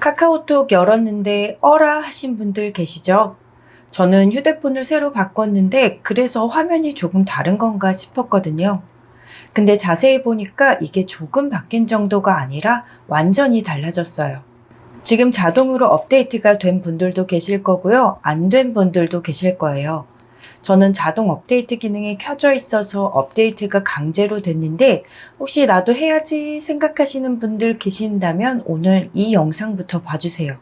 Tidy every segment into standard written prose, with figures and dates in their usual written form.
카카오톡 열었는데 어라 하신 분들 계시죠? 저는 휴대폰을 새로 바꿨는데 그래서 화면이 조금 다른 건가 싶었거든요. 근데 자세히 보니까 이게 조금 바뀐 정도가 아니라 완전히 달라졌어요. 지금 자동으로 업데이트가 된 분들도 계실 거고요. 안 된 분들도 계실 거예요. 저는 자동 업데이트 기능이 켜져 있어서 업데이트가 강제로 됐는데 혹시 나도 해야지 생각하시는 분들 계신다면 오늘 이 영상부터 봐주세요.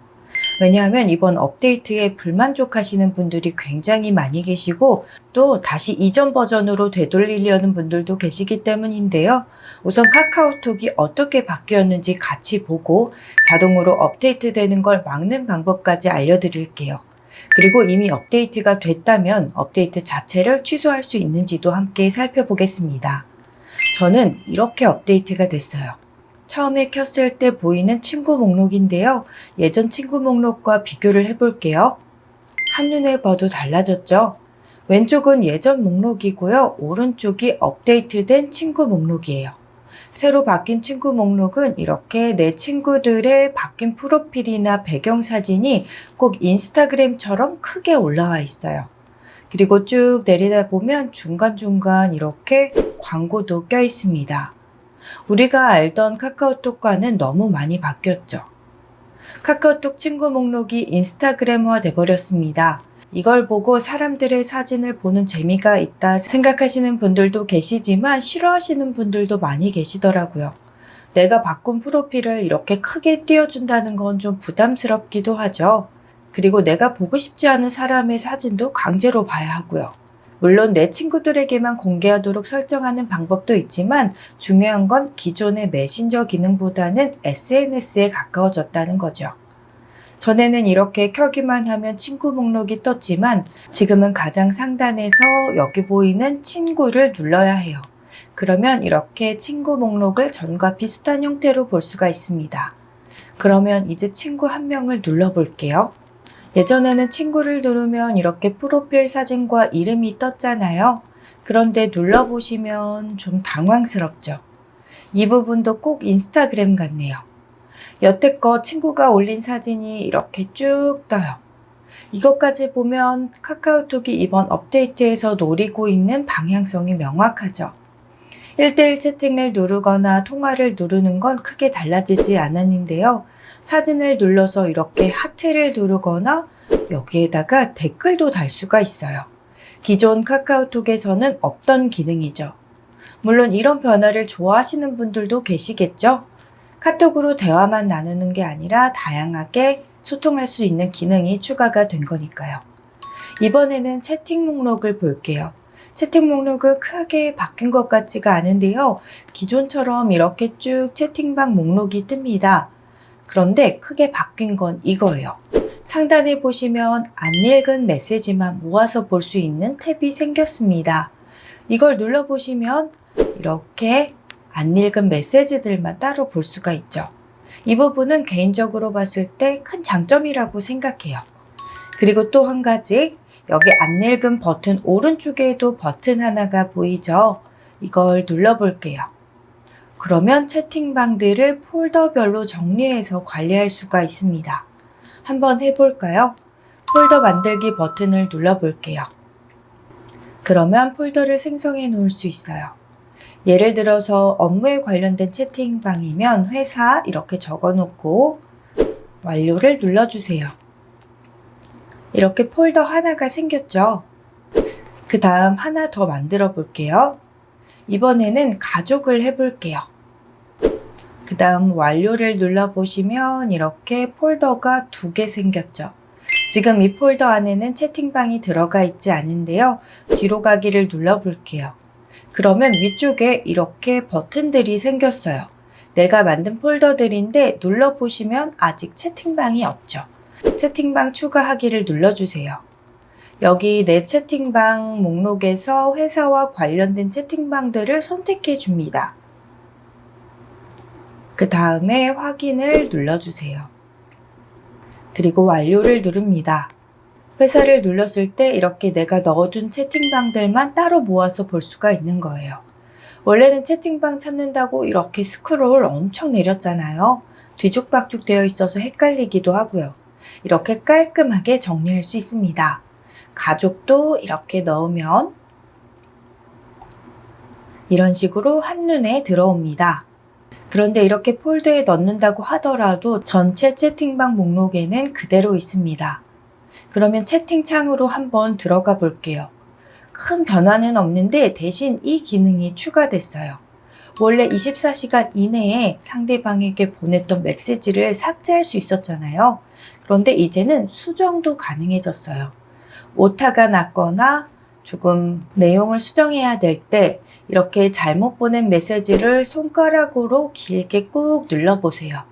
왜냐하면 이번 업데이트에 불만족하시는 분들이 굉장히 많이 계시고 또 다시 이전 버전으로 되돌리려는 분들도 계시기 때문인데요. 우선 카카오톡이 어떻게 바뀌었는지 같이 보고 자동으로 업데이트 되는 걸 막는 방법까지 알려드릴게요. 그리고 이미 업데이트가 됐다면 업데이트 자체를 취소할 수 있는지도 함께 살펴보겠습니다. 저는 이렇게 업데이트가 됐어요. 처음에 켰을 때 보이는 친구 목록인데요. 예전 친구 목록과 비교를 해볼게요. 한눈에 봐도 달라졌죠? 왼쪽은 예전 목록이고요. 오른쪽이 업데이트된 친구 목록이에요. 새로 바뀐 친구 목록은 이렇게 내 친구들의 바뀐 프로필이나 배경사진이 꼭 인스타그램처럼 크게 올라와 있어요. 그리고 쭉 내리다 보면 중간중간 이렇게 광고도 껴 있습니다. 우리가 알던 카카오톡과는 너무 많이 바뀌었죠. 카카오톡 친구 목록이 인스타그램화 돼버렸습니다. 이걸 보고 사람들의 사진을 보는 재미가 있다 생각하시는 분들도 계시지만 싫어하시는 분들도 많이 계시더라고요. 내가 바꾼 프로필을 이렇게 크게 띄워준다는 건 좀 부담스럽기도 하죠. 그리고 내가 보고 싶지 않은 사람의 사진도 강제로 봐야 하고요. 물론 내 친구들에게만 공개하도록 설정하는 방법도 있지만 중요한 건 기존의 메신저 기능보다는 SNS에 가까워졌다는 거죠. 전에는 이렇게 켜기만 하면 친구 목록이 떴지만 지금은 가장 상단에서 여기 보이는 친구를 눌러야 해요. 그러면 이렇게 친구 목록을 전과 비슷한 형태로 볼 수가 있습니다. 그러면 이제 친구 한 명을 눌러볼게요. 예전에는 친구를 누르면 이렇게 프로필 사진과 이름이 떴잖아요. 그런데 눌러보시면 좀 당황스럽죠. 이 부분도 꼭 인스타그램 같네요. 여태껏 친구가 올린 사진이 이렇게 쭉 떠요. 이것까지 보면 카카오톡이 이번 업데이트에서 노리고 있는 방향성이 명확하죠. 1대1 채팅을 누르거나 통화를 누르는 건 크게 달라지지 않았는데요. 사진을 눌러서 이렇게 하트를 누르거나 여기에다가 댓글도 달 수가 있어요. 기존 카카오톡에서는 없던 기능이죠. 물론 이런 변화를 좋아하시는 분들도 계시겠죠? 카톡으로 대화만 나누는 게 아니라 다양하게 소통할 수 있는 기능이 추가가 된 거니까요. 이번에는 채팅 목록을 볼게요. 채팅 목록은 크게 바뀐 것 같지가 않은데요. 기존처럼 이렇게 쭉 채팅방 목록이 뜹니다. 그런데 크게 바뀐 건 이거예요. 상단에 보시면 안 읽은 메시지만 모아서 볼 수 있는 탭이 생겼습니다. 이걸 눌러보시면 이렇게 안 읽은 메시지들만 따로 볼 수가 있죠. 이 부분은 개인적으로 봤을 때 큰 장점이라고 생각해요. 그리고 또 한 가지, 여기 안 읽은 버튼 오른쪽에도 버튼 하나가 보이죠? 이걸 눌러볼게요. 그러면 채팅방들을 폴더별로 정리해서 관리할 수가 있습니다. 한번 해볼까요? 폴더 만들기 버튼을 눌러볼게요. 그러면 폴더를 생성해 놓을 수 있어요. 예를 들어서 업무에 관련된 채팅방이면 회사 이렇게 적어놓고 완료를 눌러주세요. 이렇게 폴더 하나가 생겼죠? 그 다음 하나 더 만들어 볼게요. 이번에는 가족을 해볼게요. 그 다음 완료를 눌러보시면 이렇게 폴더가 2개 생겼죠. 지금 이 폴더 안에는 채팅방이 들어가 있지 않은데요. 뒤로 가기를 눌러볼게요. 그러면 위쪽에 이렇게 버튼들이 생겼어요. 내가 만든 폴더들인데 눌러보시면 아직 채팅방이 없죠. 채팅방 추가하기를 눌러주세요. 여기 내 채팅방 목록에서 회사와 관련된 채팅방들을 선택해 줍니다. 그 다음에 확인을 눌러주세요. 그리고 완료를 누릅니다. 회사를 눌렀을 때 이렇게 내가 넣어둔 채팅방들만 따로 모아서 볼 수가 있는 거예요. 원래는 채팅방 찾는다고 이렇게 스크롤 엄청 내렸잖아요. 뒤죽박죽 되어 있어서 헷갈리기도 하고요. 이렇게 깔끔하게 정리할 수 있습니다. 가족도 이렇게 넣으면 이런 식으로 한눈에 들어옵니다. 그런데 이렇게 폴더에 넣는다고 하더라도 전체 채팅방 목록에는 그대로 있습니다. 그러면 채팅창으로 한번 들어가 볼게요. 큰 변화는 없는데 대신 이 기능이 추가됐어요. 원래 24시간 이내에 상대방에게 보냈던 메시지를 삭제할 수 있었잖아요. 그런데 이제는 수정도 가능해졌어요. 오타가 났거나 조금 내용을 수정해야 될 때 이렇게 잘못 보낸 메시지를 손가락으로 길게 꾹 눌러보세요.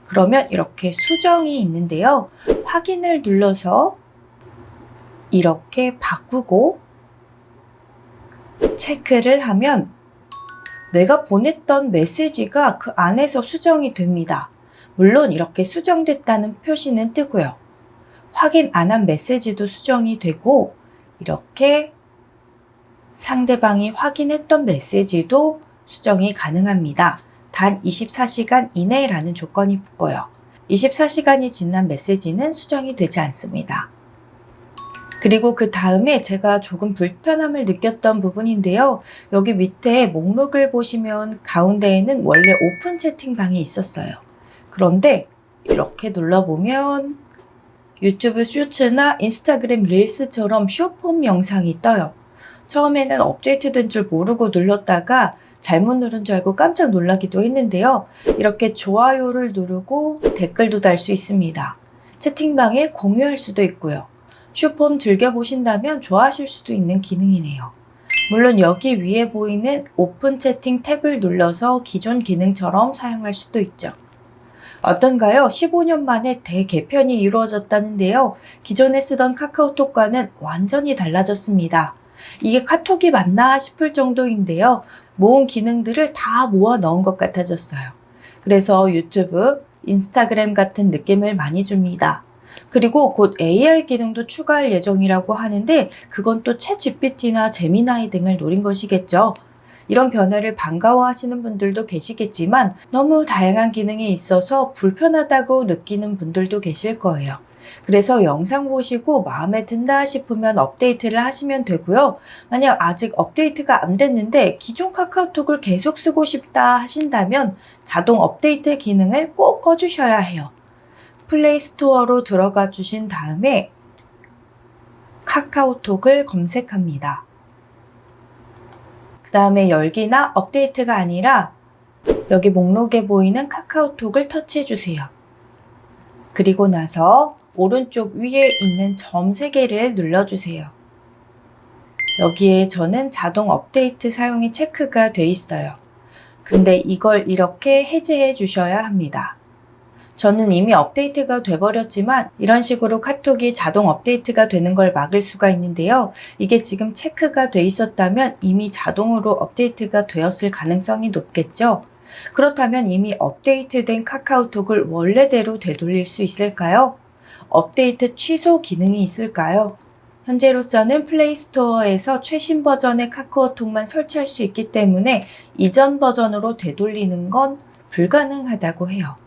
그러면 이렇게 수정이 있는데요. 확인을 눌러서 이렇게 바꾸고 체크를 하면 내가 보냈던 메시지가 그 안에서 수정이 됩니다. 물론 이렇게 수정됐다는 표시는 뜨고요. 확인 안 한 메시지도 수정이 되고 이렇게 상대방이 확인했던 메시지도 수정이 가능합니다. 단 24시간 이내라는 조건이 붙고요. 24시간이 지난 메시지는 수정이 되지 않습니다. 그리고 그 다음에 제가 조금 불편함을 느꼈던 부분인데요. 여기 밑에 목록을 보시면 가운데에는 원래 오픈 채팅방이 있었어요. 그런데 이렇게 눌러보면 유튜브 쇼츠나 인스타그램 릴스처럼 숏폼 영상이 떠요. 처음에는 업데이트된 줄 모르고 눌렀다가 잘못 누른 줄 알고 깜짝 놀라기도 했는데요. 이렇게 좋아요를 누르고 댓글도 달 수 있습니다. 채팅방에 공유할 수도 있고요. 숏폼 즐겨보신다면 좋아하실 수도 있는 기능이네요. 물론 여기 위에 보이는 오픈 채팅 탭을 눌러서 기존 기능처럼 사용할 수도 있죠. 어떤가요? 15년 만에 대개편이 이루어졌다는데요. 기존에 쓰던 카카오톡과는 완전히 달라졌습니다. 이게 카톡이 맞나 싶을 정도인데요. 모은 기능들을 다 모아 넣은 것 같아졌어요. 그래서 유튜브, 인스타그램 같은 느낌을 많이 줍니다. 그리고 곧 AI 기능도 추가할 예정이라고 하는데 그건 또 챗GPT나 제미나이 등을 노린 것이겠죠. 이런 변화를 반가워하시는 분들도 계시겠지만 너무 다양한 기능이 있어서 불편하다고 느끼는 분들도 계실 거예요. 그래서 영상 보시고 마음에 든다 싶으면 업데이트를 하시면 되고요. 만약 아직 업데이트가 안 됐는데 기존 카카오톡을 계속 쓰고 싶다 하신다면 자동 업데이트 기능을 꼭 꺼주셔야 해요. 플레이 스토어로 들어가 주신 다음에 카카오톡을 검색합니다. 그 다음에 열기나 업데이트가 아니라 여기 목록에 보이는 카카오톡을 터치해 주세요. 그리고 나서 오른쪽 위에 있는 점 3개를 눌러주세요. 여기에 저는 자동 업데이트 사용이 체크가 돼 있어요. 근데 이걸 이렇게 해제해 주셔야 합니다. 저는 이미 업데이트가 돼버렸지만 이런 식으로 카톡이 자동 업데이트가 되는 걸 막을 수가 있는데요. 이게 지금 체크가 돼 있었다면 이미 자동으로 업데이트가 되었을 가능성이 높겠죠. 그렇다면 이미 업데이트된 카카오톡을 원래대로 되돌릴 수 있을까요? 업데이트 취소 기능이 있을까요? 현재로서는 플레이스토어에서 최신 버전의 카카오톡만 설치할 수 있기 때문에 이전 버전으로 되돌리는 건 불가능하다고 해요.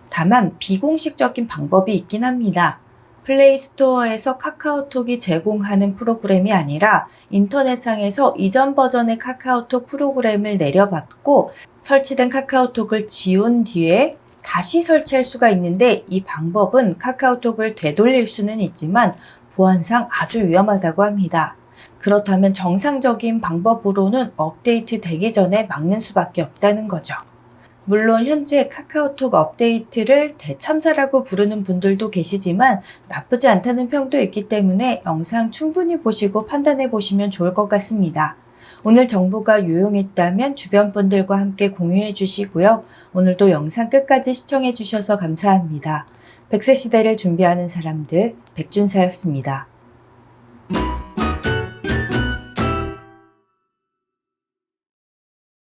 다만 비공식적인 방법이 있긴 합니다. 플레이스토어에서 카카오톡이 제공하는 프로그램이 아니라 인터넷상에서 이전 버전의 카카오톡 프로그램을 내려받고 설치된 카카오톡을 지운 뒤에 다시 설치할 수가 있는데 이 방법은 카카오톡을 되돌릴 수는 있지만 보안상 아주 위험하다고 합니다. 그렇다면 정상적인 방법으로는 업데이트 되기 전에 막는 수밖에 없다는 거죠. 물론 현재 카카오톡 업데이트를 대참사라고 부르는 분들도 계시지만 나쁘지 않다는 평도 있기 때문에 영상 충분히 보시고 판단해 보시면 좋을 것 같습니다. 오늘 정보가 유용했다면 주변 분들과 함께 공유해 주시고요. 오늘도 영상 끝까지 시청해 주셔서 감사합니다. 100세 시대를 준비하는 사람들 백준사였습니다.